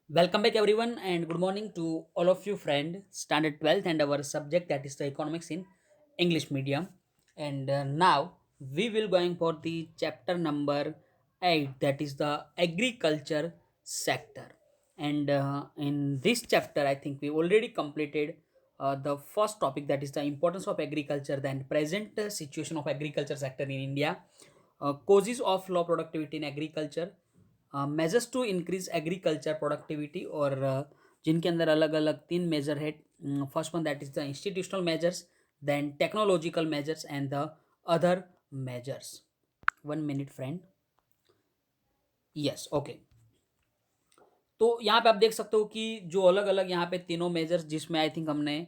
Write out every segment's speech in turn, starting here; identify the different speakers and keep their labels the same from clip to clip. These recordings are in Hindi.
Speaker 1: Welcome back everyone and good morning to all of you friend standard 12th and our subject that is the economics in English medium and now we will going for the chapter number 8 that is the agriculture sector and in this chapter I think we already completed the first topic that is the importance of agriculture then present situation of agriculture sector in India, causes of low productivity in agriculture, measures to increase agriculture productivity और जिनके अंदर अलग अलग तीन मेजर है. First one that is the institutional measures, then technological measures and the other measures. 1 minute friend. Yes okay. तो यहाँ पे आप देख सकते हो कि जो अलग अलग यहाँ पे तीनों मेजर्स जिसमें आई थिंक हमने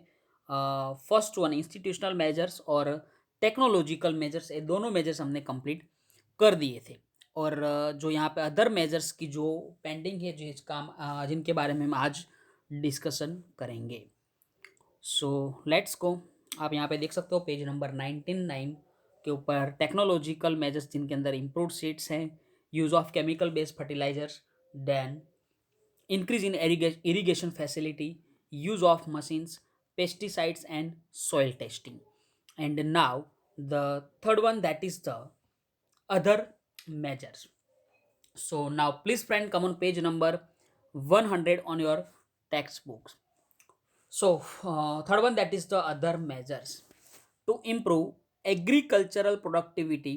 Speaker 1: फर्स्ट वन इंस्टीट्यूशनल मेजर्स और टेक्नोलॉजिकल मेजर्स ये दोनों मेजर्स हमने कंप्लीट कर दिए थे. और जो यहाँ पे अदर मेजर्स की जो पेंडिंग है जिनके बारे में हम आज डिस्कशन करेंगे. So let's go. आप यहाँ पे देख सकते हो पेज नंबर 99 के ऊपर टेक्नोलॉजिकल मेजर्स जिनके अंदर इम्प्रूव्ड सीड्स हैं, use of chemical based fertilizers, then increase in irrigation facility, use of machines, pesticides and soil testing. And now the third one that is the other measures. So now please friend come on page number 100 on your textbooks. So third one that is the other measures. To improve agricultural productivity,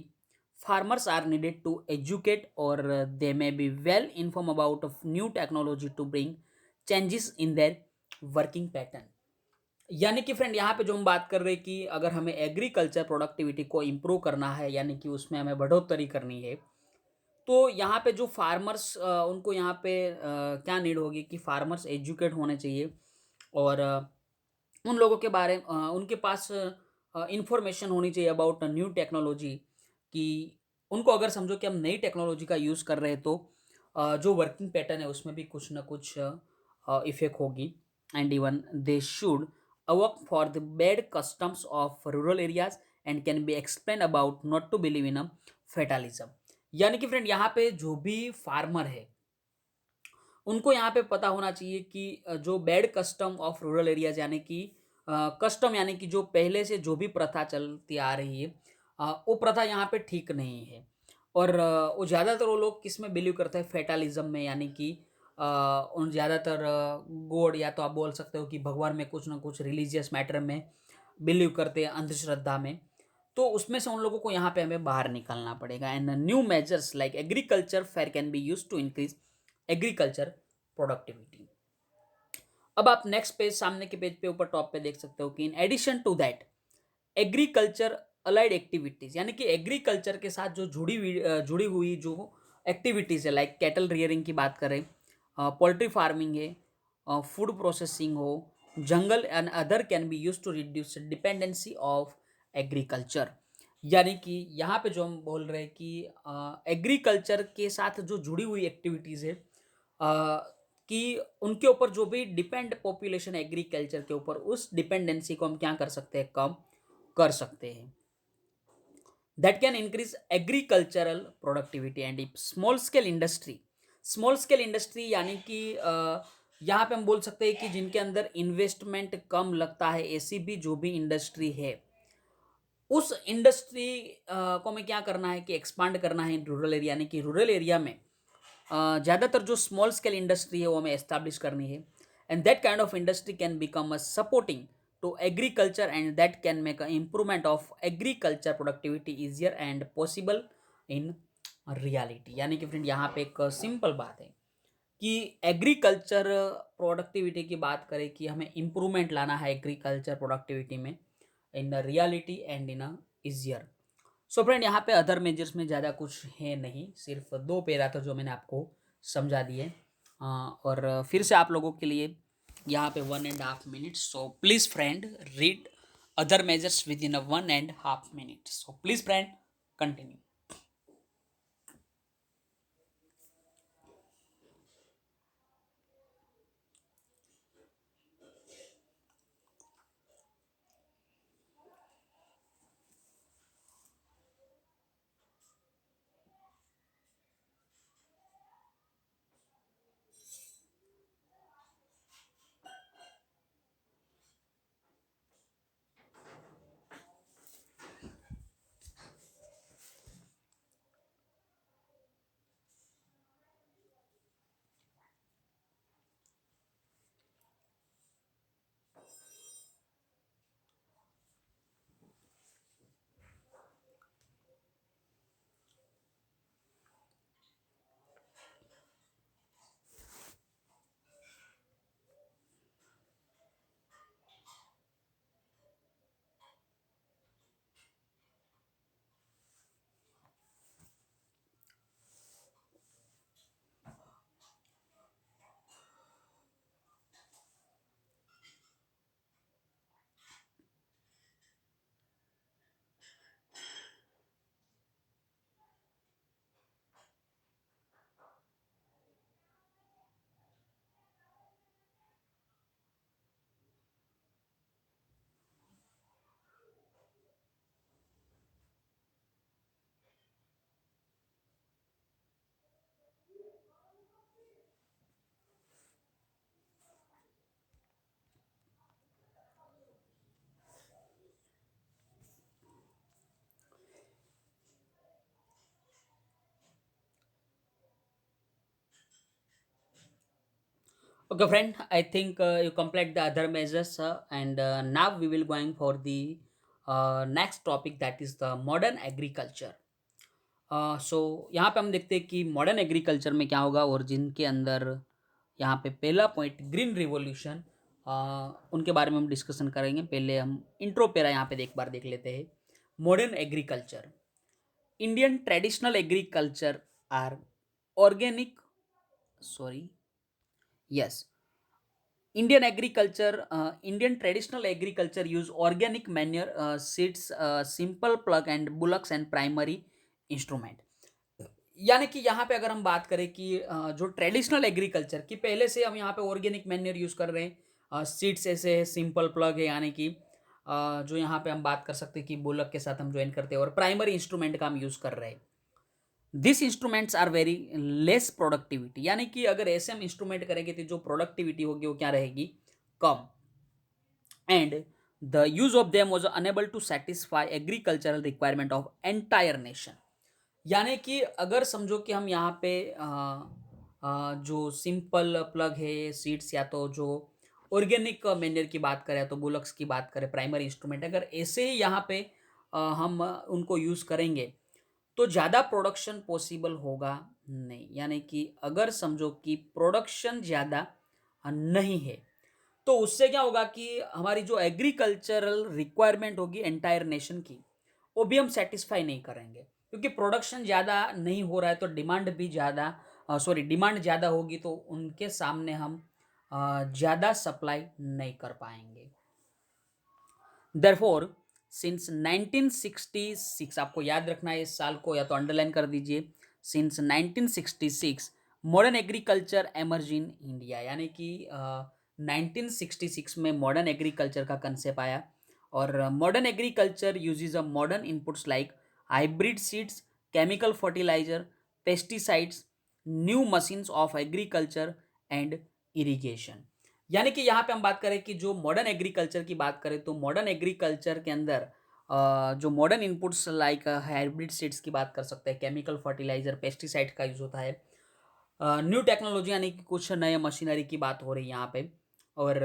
Speaker 1: farmers are needed to educate or they may be well informed about of new technology to bring changes in their working pattern. यानी कि फ्रेंड यहाँ पे जो हम बात कर रहे हैं कि अगर हमें एग्रीकल्चर प्रोडक्टिविटी को इम्प्रूव करना है यानी कि उसमें हमें बढ़ोतरी करनी है, तो यहाँ पे जो फार्मर्स उनको यहाँ पे क्या नीड होगी कि फार्मर्स एजुकेट होने चाहिए और उन लोगों के बारे उनके पास इंफॉर्मेशन होनी चाहिए अबाउट न्यू टेक्नोलॉजी कि उनको अगर समझो कि हम नई टेक्नोलॉजी का यूज़ कर रहे हैं तो जो वर्किंग पैटर्न है उसमें भी कुछ ना कुछ इफेक्ट होगी. And even they should work for the bad customs of rural areas and can be explain about not to believe in a fatalism. यानी कि फ्रेंड यहाँ पे जो भी फार्मर है उनको यहाँ पे पता होना चाहिए कि जो bad custom of rural areas यानी कि कस्टम यानी कि जो पहले से जो भी प्रथा चलती आ रही है वो प्रथा यहाँ पे ठीक नहीं है. और वो ज़्यादातर वो लोग किस में बिलीव करते हैं फेटालिज्म में यानी कि उन ज़्यादातर गॉड या तो आप बोल सकते हो कि भगवान में कुछ ना कुछ रिलीजियस मैटर में बिलीव करते हैं, अंधश्रद्धा में. तो उसमें से उन लोगों को यहाँ पे हमें बाहर निकलना पड़ेगा. And new measures like agriculture fair can be use to increase agriculture productivity. अब आप नेक्स्ट पेज सामने के पेज पे ऊपर टॉप पे देख सकते हो कि in addition to that agriculture allied activities यानी कि एग्रीकल्चर के साथ जो जुड़ी हुई जो एक्टिविटीज है लाइक कैटल रियरिंग की बात करें, पोल्ट्री फार्मिंग है, फूड प्रोसेसिंग हो, jungle and other can be use to reduce dependency of agriculture. यानी कि यहाँ पे जो हम बोल रहे हैं कि एग्रीकल्चर के साथ जो जुड़ी हुई एक्टिविटीज़ है कि उनके ऊपर जो भी डिपेंड पॉपुलेशन एग्रीकल्चर के ऊपर उस डिपेंडेंसी को हम क्या कर सकते हैं, कम कर सकते हैं. That can increase agricultural productivity and small scale industry यानी कि यहाँ पे हम बोल सकते हैं कि जिनके अंदर इन्वेस्टमेंट कम लगता है ऐसी भी जो भी इंडस्ट्री है उस इंडस्ट्री को हमें क्या करना है कि एक्सपांड करना है रूरल एरिया यानी कि रूरल एरिया में ज़्यादातर जो स्मॉल स्केल इंडस्ट्री है वो हमें एस्टैब्लिश करनी है. And that kind of industry can become a supporting to agriculture and that can make a improvement of agriculture productivity easier and possible in reality. यानी कि फ्रेंड यहाँ पे एक सिंपल बात है कि एग्रीकल्चर प्रोडक्टिविटी की बात करें कि हमें इम्प्रूवमेंट लाना है एग्रीकल्चर प्रोडक्टिविटी में in reality and in easier. So friend यहाँ पे अदर मेजर्स में ज़्यादा कुछ है नहीं, सिर्फ दो पैरा था जो मैंने आपको समझा दिए. और फिर से आप लोगों के लिए यहाँ पे 1.5 minute. So please friend read other measures with in 1.5 minute. So please friend continue. Okay, friend, I think you complete the other measures, and now we will going for the next topic, that is the modern agriculture. सो यहाँ पे हम देखते हैं कि मॉडर्न एग्रीकल्चर में क्या होगा, और जिनके अंदर यहाँ पे पहला पॉइंट ग्रीन रिवॉल्यूशन, उनके बारे में हम डिस्कशन करेंगे। पहले हम इंट्रो पेरा यहाँ पे एक बार देख लेते हैं। Modern agriculture, Indian traditional agriculture are organic, sorry, yes, Indian traditional agriculture use organic manure, seeds, simple plug and bullocks and primary instrument। यानी कि यहाँ पे अगर हम बात करें कि जो ट्रेडिशनल एग्रीकल्चर की पहले से हम यहाँ पे ऑर्गेनिक मैन्योर यूज कर रहे हैं, सीड्स ऐसे है, सिंपल प्लग है, यानी कि जो यहाँ पे हम बात कर सकते हैं कि बुलक के साथ हम ज्वाइन करते हैं, और प्राइमरी इंस्ट्रूमेंट का हम यूज कर रहे हैं। This instruments are very less productivity, यानी कि अगर ऐसे हम इंस्ट्रूमेंट करेंगे तो जो प्रोडक्टिविटी होगी वो क्या रहेगी, कम। And the use of them was enable to satisfy agricultural requirement of entire nation. यानी कि अगर समझो कि हम यहाँ पे जो सिंपल प्लग है, सीड्स, या तो जो ऑर्गेनिक मैन्योर की बात करें, तो बुलक्स की बात करें, प्राइमरी इंस्ट्रूमेंट, अगर ऐसे ही यहाँ पे हम उनको यूज़ करेंगे तो ज़्यादा प्रोडक्शन पॉसिबल होगा नहीं। यानी कि अगर समझो कि प्रोडक्शन ज़्यादा नहीं है, तो उससे क्या होगा कि हमारी जो एग्रीकल्चरल रिक्वायरमेंट होगी एंटायर नेशन की, वो भी हम सेटिस्फाई नहीं करेंगे, क्योंकि प्रोडक्शन ज़्यादा नहीं हो रहा है तो डिमांड भी ज़्यादा, सॉरी, डिमांड ज़्यादा होगी तो उनके सामने हम ज़्यादा सप्लाई नहीं कर पाएंगे। Therefore, since 1966, आपको याद रखना है इस साल को, या तो अंडरलाइन कर दीजिए, since 1966 modern agriculture emerge in India. यानी कि 1966 में मॉडर्न एग्रीकल्चर का कंसेप्ट आया, और modern agriculture uses a modern inputs like hybrid seeds, chemical fertilizer, pesticides, new machines of agriculture and irrigation. यानी कि यहाँ पे हम बात करें कि जो मॉडर्न एग्रीकल्चर की बात करें, तो मॉडर्न एग्रीकल्चर के अंदर जो modern inputs like hybrid seeds की बात कर सकते हैं, केमिकल फर्टिलाइजर, पेस्टिसाइड का यूज होता है, न्यू टेक्नोलॉजी यानी कि कुछ नए मशीनरी की बात हो रही है यहाँ पे, और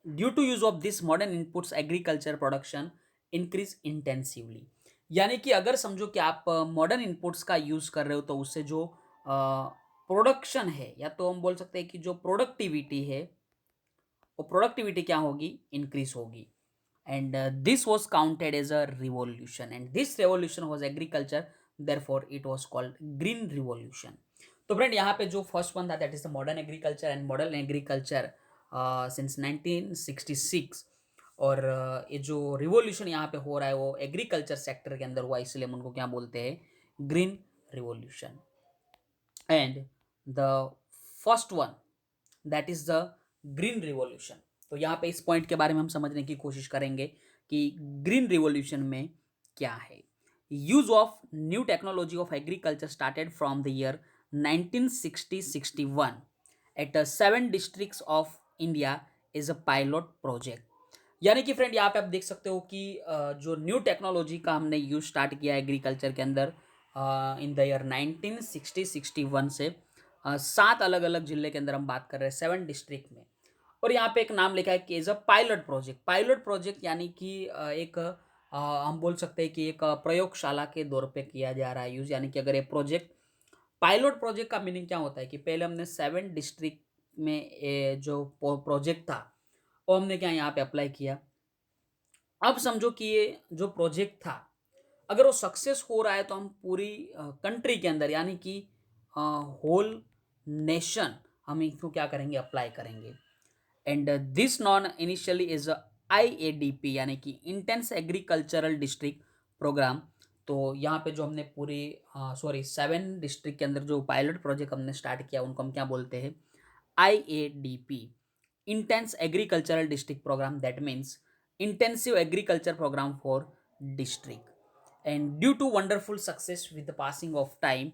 Speaker 1: due to use of this modern inputs agriculture production increase intensively. यानी कि अगर समझो कि आप मॉडर्न इनपुट्स का यूज कर रहे हो, तो उससे जो प्रोडक्शन है, या तो हम बोल सकते हैं कि जो प्रोडक्टिविटी है, वो प्रोडक्टिविटी क्या होगी, इंक्रीज होगी। And this was counted as a revolution, and this revolution was agriculture, therefore it was called green revolution. तो फ्रेंड, यहाँ पे जो फर्स्ट वन था, that is the modern agriculture, and modern agriculture since 1966, और ये जो रिवॉल्यूशन यहाँ पे हो रहा है वो एग्रीकल्चर सेक्टर के अंदर हुआ, इसलिए हम उनको क्या बोलते हैं, green revolution. And the first one, that is the green revolution. तो यहाँ पे इस पॉइंट के बारे में हम समझने की कोशिश करेंगे कि ग्रीन रिवॉल्यूशन में क्या है। Use of new technology of agriculture started from the year 1960-61 at 7 districts of India is a pilot project. यानी कि फ्रेंड, यहाँ पे आप देख सकते हो कि जो न्यू टेक्नोलॉजी का हमने यूज स्टार्ट किया एग्रीकल्चर के अंदर इन द ईयर 1960-61 से 7 अलग अलग जिले के अंदर हम बात कर रहे हैं, 7 डिस्ट्रिक्ट में। और यहाँ पे एक नाम लिखा है कि as a pilot project. Pilot project यानी कि एक हम बोल सकते हैं कि एक प्रयोगशाला के दौर पे किया जा रहा है यूज। यानी कि अगर ये प्रोजेक्ट, पायलट प्रोजेक्ट का मीनिंग क्या होता है कि पहले हमने 7 डिस्ट्रिक्ट में जो प्रोजेक्ट था वो हमने क्या यहाँ पे अप्लाई किया। अब समझो कि ये जो प्रोजेक्ट था, अगर वो सक्सेस हो रहा है तो हम पूरी कंट्री के अंदर, यानी कि होल नेशन, हम इसको क्या करेंगे, अप्लाई करेंगे। And this non initially is IADP, यानी कि इंटेंस एग्रीकल्चरल डिस्ट्रिक्ट प्रोग्राम। तो यहाँ पे जो हमने पूरी, सॉरी, 7 डिस्ट्रिक्ट के अंदर जो पायलट प्रोजेक्ट हमने स्टार्ट किया, उनको हम क्या बोलते हैं, IADP, intense agricultural district program, that means intensive agriculture program for district. And due to wonderful success with the passing of time,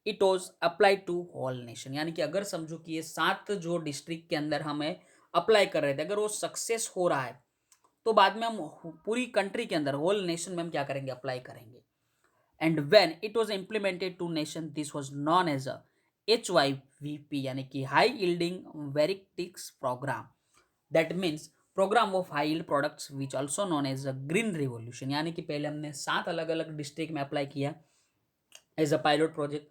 Speaker 1: it was applied to whole nation। यानी कि अगर समझो कि ये 7 जो डिस्ट्रिक्ट के अंदर हमें अप्लाई कर रहे थे, अगर वो सक्सेस हो रहा है तो बाद में हम पूरी कंट्री के अंदर, होल नेशन में हम क्या करेंगे, अप्लाई करेंगे। And when it was implemented to nation, this was known as a HYVP यानी कि high yielding varieties program, that means program of high yield products which also known as a green revolution, यानी कि पहले हमने 7 अलग अलग डिस्ट्रिक्ट में अप्लाई किया एज अ पायलट प्रोजेक्ट।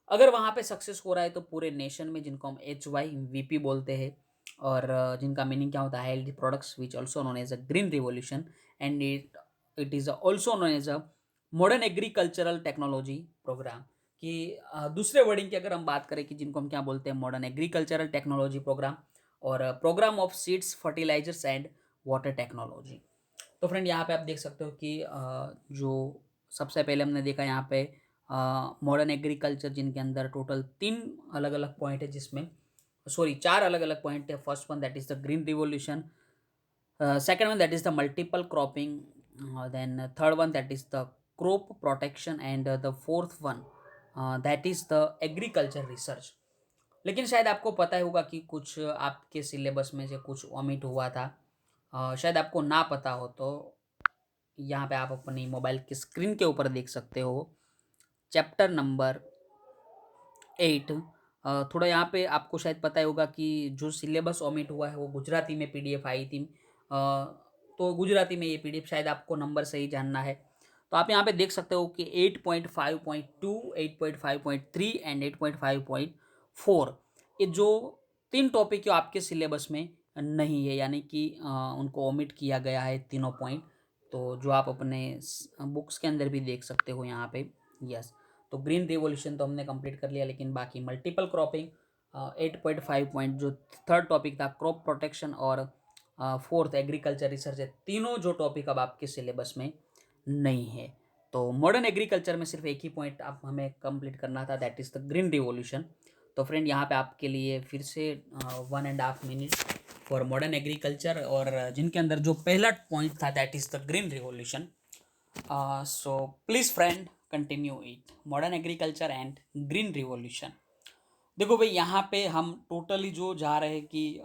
Speaker 1: अगर वहाँ पे सक्सेस हो रहा है तो पूरे नेशन में, जिनको हम HYVP बोलते हैं, और जिनका मीनिंग क्या होता है, healthy products which also known as a green revolution, and it is also known as a modern agricultural technology program. कि दूसरे वर्डिंग की अगर हम बात करें कि जिनको हम क्या बोलते हैं, मॉडर्न एग्रीकल्चरल टेक्नोलॉजी प्रोग्राम, और program of seeds fertilizers and water technology. तो फ्रेंड यहाँ पे आप देख सकते हो कि जो सबसे पहले हमने देखा यहाँ पे मॉडर्न एग्रीकल्चर, जिनके अंदर टोटल 3 अलग अलग पॉइंट है, जिसमें सॉरी 4 अलग अलग पॉइंट है। First one that is the green revolution, second one that is the multiple cropping, then third one that is the crop protection, and the fourth one that is the agriculture research। लेकिन शायद आपको पता ही होगा कि कुछ आपके सिलेबस में से कुछ ओमिट हुआ था। शायद आपको ना पता हो तो यहाँ पे आप अपनी मोबाइल की स्क्रीन के ऊपर देख सकते हो, चैप्टर नंबर 8। थोड़ा यहाँ पे आपको शायद पता ही होगा कि जो सिलेबस ओमिट हुआ है वो गुजराती में पीडीएफ आई थी। तो गुजराती में ये पीडीएफ शायद आपको नंबर सही जानना है, तो आप यहाँ पे देख सकते हो कि 8.5.2, 8.5.3 एंड 8.5.4, ये जो 3 टॉपिक जो आपके सिलेबस में नहीं है, यानी कि उनको ओमिट किया गया है तीनों पॉइंट। तो जो आप अपने बुक्स के अंदर भी देख सकते हो यहाँ पे। यस, तो ग्रीन रिवॉल्यूशन तो हमने कंप्लीट कर लिया, लेकिन बाकी मल्टीपल क्रॉपिंग, 8.5 पॉइंट जो थर्ड टॉपिक था क्रॉप प्रोटेक्शन, और फोर्थ एग्रीकल्चर रिसर्च है, तीनों जो टॉपिक अब आपके सिलेबस में नहीं है। तो मॉडर्न एग्रीकल्चर में सिर्फ एक ही पॉइंट आप हमें कंप्लीट करना था, that is the green revolution. तो फ्रेंड यहाँ पे आपके लिए फिर से 1.5 मिनट फॉर मॉडर्न एग्रीकल्चर, और जिनके अंदर जो पहला पॉइंट था that is the green revolution. So please friend continue it, modern agriculture and green revolution. देखो भाई, यहाँ पे हम टोटली जो जा रहे हैं कि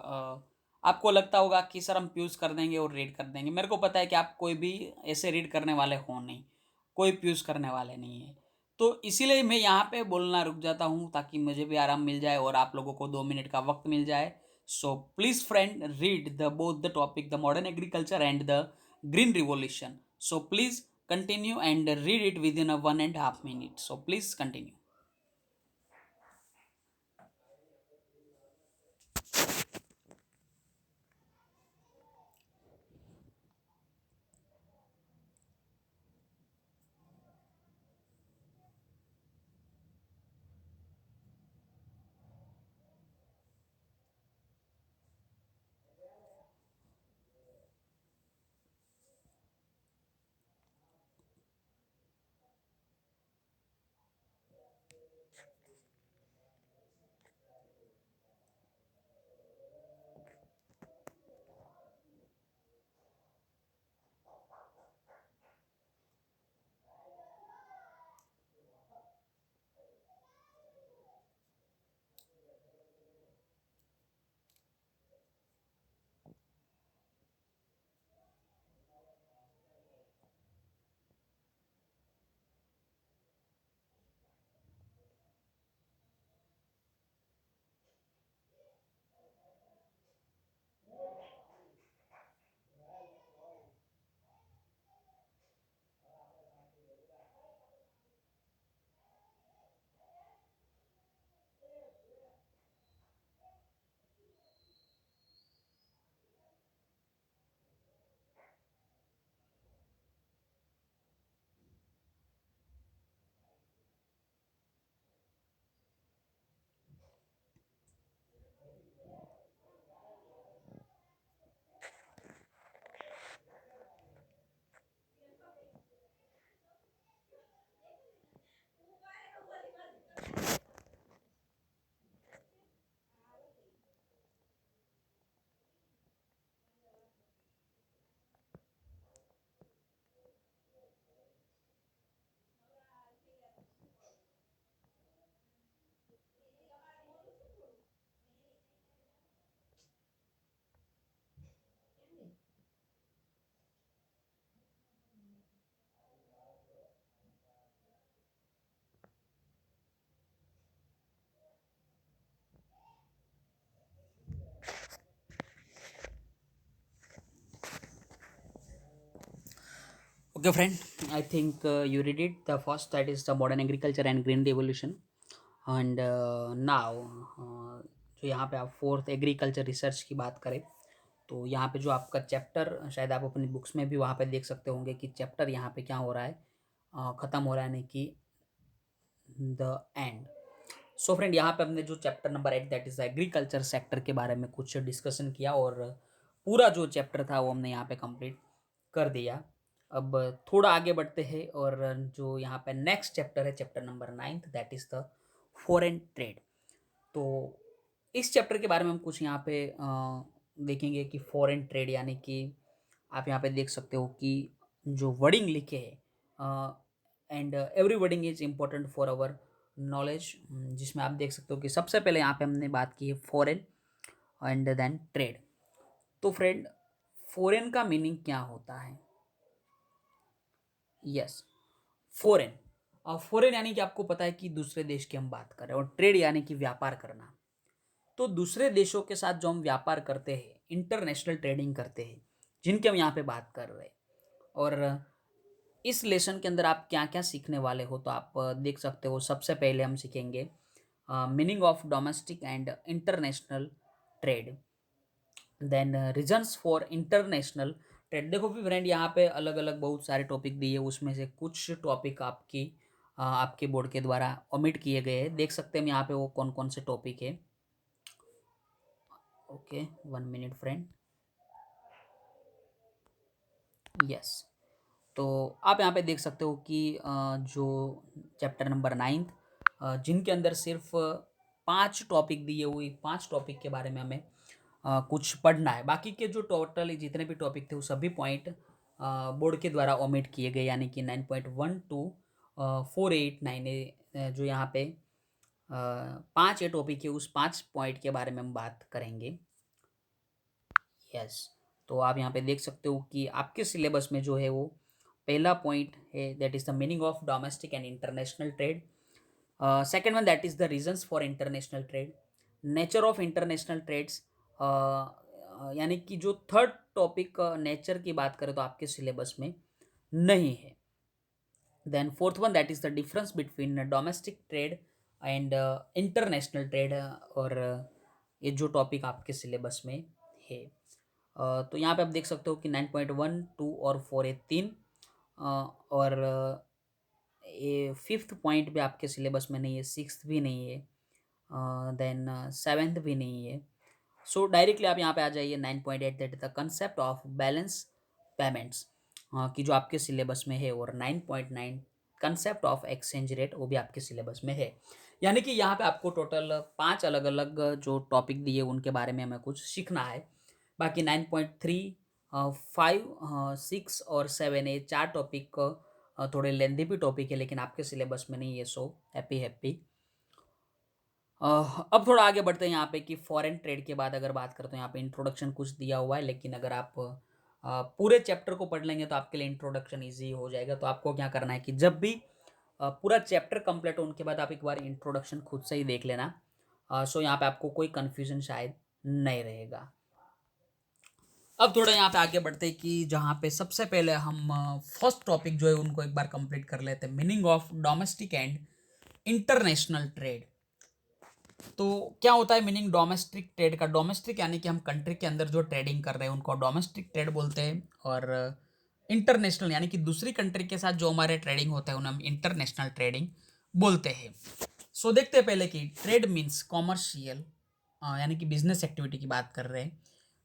Speaker 1: आपको लगता होगा कि सर हम प्यूज कर देंगे और रीड कर देंगे। मेरे को पता है कि आप कोई भी ऐसे रीड करने वाले हो नहीं, कोई प्यूज करने वाले नहीं है। तो इसीलिए मैं यहाँ पे बोलना रुक जाता हूँ, ताकि मुझे भी आराम मिल जाए और आप लोगों को 2 मिनट का वक्त मिल जाए। So please friend read the both the topic, the modern agriculture and the green revolution. So please continue and read it with in a 1.5 minute. So please continue. Okay, friend, I think you read it. The first, that is the modern agriculture and green revolution. And now, जो यहाँ पे आप फोर्थ एग्रीकल्चर रिसर्च की बात करें, तो यहाँ पे जो आपका चैप्टर, शायद आप अपनी बुक्स में भी वहाँ पे देख सकते होंगे कि चैप्टर यहाँ पे क्या हो रहा है, ख़त्म हो रहा है, यानी कि द एंड। सो फ्रेंड, यहाँ पे हमने जो chapter number 8, that is agriculture sector के बारे में कुछ डिस्कशन किया, और पूरा जो चैप्टर था वो हमने यहाँ पे कंप्लीट कर दिया। अब थोड़ा आगे बढ़ते हैं, और जो यहाँ पे नेक्स्ट चैप्टर है, chapter number 9, that is the foreign trade. तो इस चैप्टर के बारे में हम कुछ यहाँ पे देखेंगे कि फॉरेन ट्रेड, यानी कि आप यहाँ पे देख सकते हो कि जो वर्डिंग लिखे है, and every wording is important for our knowledge, जिसमें आप देख सकते हो कि सबसे पहले यहाँ पे हमने बात की है फॉरेन एंड देन ट्रेड। तो फ्रेंड, फॉरेन का मीनिंग क्या होता है? Yes, foreign. फॉरेन यानी कि आपको पता है कि दूसरे देश की हम बात कर रहे हैं, और ट्रेड यानी कि व्यापार करना। तो दूसरे देशों के साथ जो हम व्यापार करते हैं, इंटरनेशनल ट्रेडिंग करते हैं, जिनकी हम यहाँ पे बात कर रहे हैं, और इस लेसन के अंदर आप क्या क्या सीखने वाले हो, तो आप देख सकते हो। सबसे पहले हम सीखेंगे meaning of domestic and international trade, then reasons for international trade. देखो फिर फ्रेंड, यहाँ पे अलग अलग बहुत सारे टॉपिक दिए, उसमें से कुछ टॉपिक आपके बोर्ड के द्वारा ओमिट किए गए हैं। देख सकते हैं हम यहाँ पे वो कौन कौन से टॉपिक है। Okay, 1 minute friend. यस, तो आप यहाँ पे देख सकते हो कि जो चैप्टर नंबर 9, जिनके अंदर सिर्फ 5 टॉपिक दिए हुए, 5 टॉपिक के बारे में हमें कुछ पढ़ना है। बाकी के जो टोटल जितने भी टॉपिक थे वो सभी पॉइंट बोर्ड के द्वारा ओमिट किए गए, यानी कि 9.1 टू 489 जो यहाँ पे 5 टॉपिक है, उस 5 पॉइंट के बारे में हम बात करेंगे। यस, तो आप यहाँ पे देख सकते हो कि आपके सिलेबस में जो है वो पहला पॉइंट है, that is the meaning of domestic and international trade. Second one, that is the reasons for international trade, nature of international trades. यानी कि जो थर्ड टॉपिक नेचर की बात करें तो आपके सिलेबस में नहीं है। Then fourth one, that is the difference between domestic trade and international trade, और ये जो टॉपिक आपके सिलेबस में है। तो यहाँ पे आप देख सकते हो कि 9.1, 2 और 4 ये 3, और ये फिफ्थ पॉइंट भी आपके सिलेबस में नहीं है, सिक्स्थ भी नहीं है, देन सेवेंथ भी नहीं है। सो डायरेक्टली आप यहाँ पे आ जाइए 9.8, that is the concept of balance payments, कि जो आपके सिलेबस में है, और 9.9 कंसेप्ट ऑफ एक्सचेंज रेट, वो भी आपके सिलेबस में है। यानी कि यहाँ पे आपको टोटल 5 अलग अलग जो टॉपिक दिए उनके बारे में हमें कुछ सीखना है। बाकी 9.3, 5, 6 और 7, ये 4 टॉपिक थोड़े लेंदी भी टॉपिक है, लेकिन आपके सिलेबस में नहीं है। So happy happy. अब थोड़ा आगे बढ़ते हैं यहाँ पे कि फॉरेन ट्रेड के बाद अगर बात करें तो यहाँ पे इंट्रोडक्शन कुछ दिया हुआ है, लेकिन अगर आप पूरे चैप्टर को पढ़ लेंगे तो आपके लिए इंट्रोडक्शन इजी हो जाएगा। तो आपको क्या करना है कि जब भी पूरा चैप्टर कंप्लीट हो उनके बाद आप एक बार इंट्रोडक्शन खुद से ही देख लेना। सो यहाँ पे आपको कोई कन्फ्यूजन शायद नहीं रहेगा। अब थोड़ा यहाँ पे आगे बढ़ते हैं कि जहाँ पे सबसे पहले हम फर्स्ट टॉपिक जो है उनको एक बार कंप्लीट कर लेते हैं, meaning of domestic and international trade. तो क्या होता है मीनिंग डोमेस्टिक ट्रेड का? डोमेस्टिक यानी कि हम कंट्री के अंदर जो ट्रेडिंग कर रहे हैं उनको डोमेस्टिक ट्रेड बोलते हैं, और इंटरनेशनल यानी कि दूसरी कंट्री के साथ जो हमारे ट्रेडिंग होता है उन्हें हम इंटरनेशनल ट्रेडिंग बोलते हैं। सो देखते हैं पहले कि ट्रेड मीन्स कॉमर्शियल, यानी कि बिजनेस एक्टिविटी की बात कर रहे हैं,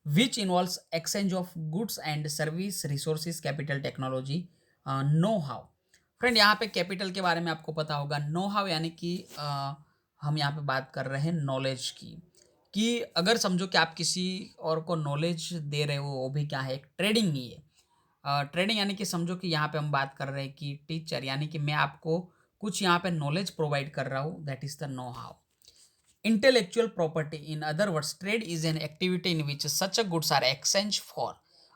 Speaker 1: which involves exchange of goods and service, resources, capital, technology, know how. Friend, यहाँ पे कैपिटल के बारे में आपको पता होगा। नो हाउ यानी कि हम यहाँ पे बात कर रहे हैं नॉलेज की, कि अगर समझो कि आप किसी और को नॉलेज दे रहे हो, वो भी क्या है, एक ट्रेडिंग ही है। ट्रेडिंग यानी कि समझो कि यहाँ पे हम बात कर रहे हैं कि टीचर, यानी कि मैं आपको कुछ यहाँ पे नॉलेज प्रोवाइड कर रहा हूँ, that is the know how. Intellectual property, in other words trade is an activity in which such goods are exchange for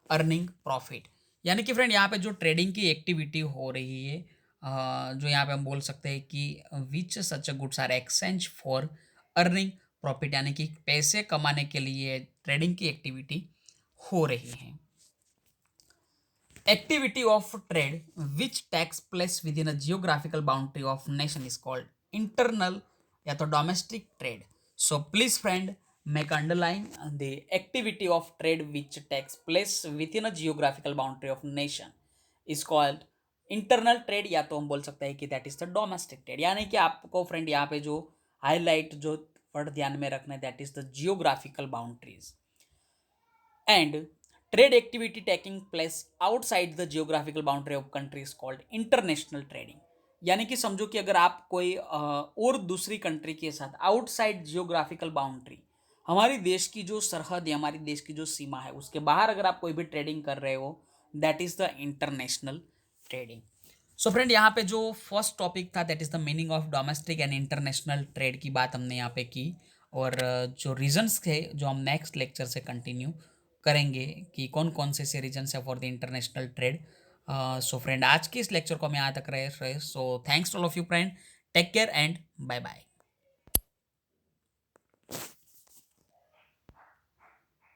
Speaker 1: earning profit. यानी कि फ्रेंड यहाँ पे जो ट्रेडिंग की एक्टिविटी हो रही है, जो यहाँ पे हम बोल सकते हैं कि which such goods are exchange for earning profit, यानी कि पैसे कमाने के लिए ट्रेडिंग की एक्टिविटी हो रही है। activity of trade which takes place within a geographical boundary of nation is called internal या तो domestic trade. So please friend make underline the activity of trade which takes place within a geographical boundary of nation is called internal trade, या तो हम बोल सकते हैं कि that is the domestic trade. यानी कि आपको फ्रेंड यहाँ पे जो हाईलाइट जो वर्ड ध्यान में रखना है that is the geographical boundaries. And trade activity taking place outside the geographical boundary of country is called international trading. यानी कि समझो कि अगर आप कोई और दूसरी कंट्री के साथ आउटसाइड जियोग्राफिकल बाउंड्री, हमारी देश की जो सरहद है, हमारी देश की जो सीमा है, उसके बाहर अगर आप कोई भी ट्रेडिंग कर रहे हो that is the international trading. So friend यहाँ पे जो फर्स्ट टॉपिक था that is the meaning of domestic and international trade की बात हमने यहाँ पे की. और जो रीजंस थे जो हम नेक्स्ट लेक्चर से कंटिन्यू करेंगे कि कौन कौन से रीजंस है for the international trade. So friend आज के इस लेक्चर को हम यहाँ तक रहे. So thanks to all of you friend. Take care and bye bye.